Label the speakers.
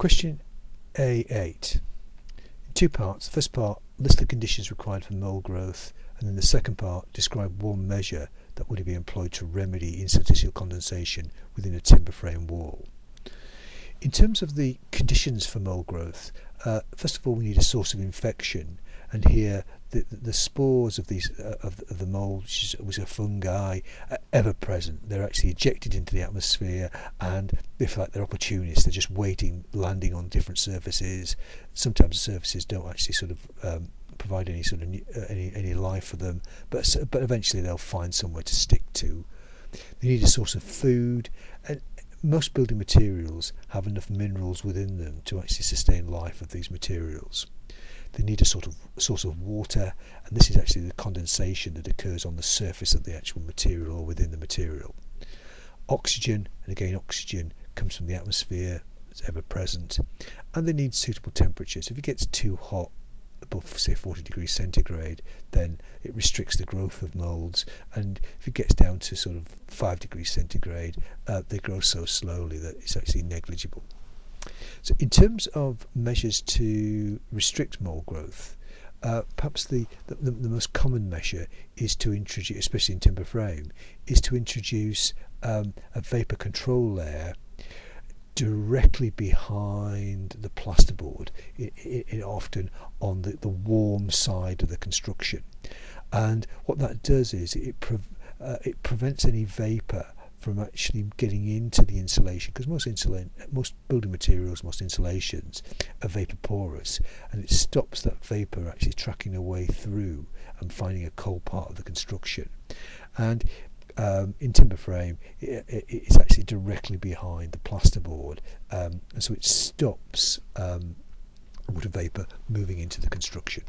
Speaker 1: Question A8. In two parts. The first part, list the conditions required for mould growth, and then the second part, describe one measure that would be employed to remedy interstitial condensation within a timber frame wall. In terms of the conditions for mould growth, first of all we need a source of infection, and here the spores of these of the mould, which are fungi, are ever present. They're actually ejected into the atmosphere, and they feel like they're opportunists. They're just waiting, landing on different surfaces. Sometimes the surfaces don't actually sort of provide any sort of any life for them, but eventually they'll find somewhere to stick to. They need a source of food, and most building materials have enough minerals within them to actually sustain life of these materials. They need a sort of source of water, and this is actually the condensation that occurs on the surface of the actual material or within the material. Oxygen, and again oxygen comes from the atmosphere, it's ever present, and they need suitable temperatures. If it gets too hot, above say 40 degrees centigrade, then it restricts the growth of moulds, and if it gets down to sort of 5 degrees centigrade, they grow so slowly that it's actually negligible. So in terms of measures to restrict mould growth, perhaps the most common measure is to introduce, especially in timber frame, is to introduce a vapour control layer directly behind the plasterboard, often on the warm side of the construction. And what that does is it prevents any vapour from actually getting into the insulation, because most building materials, most insulations are vapor porous, and it stops that vapor actually tracking away through and finding a cold part of the construction. And in timber frame, it's actually directly behind the plasterboard, and so it stops water vapor moving into the construction.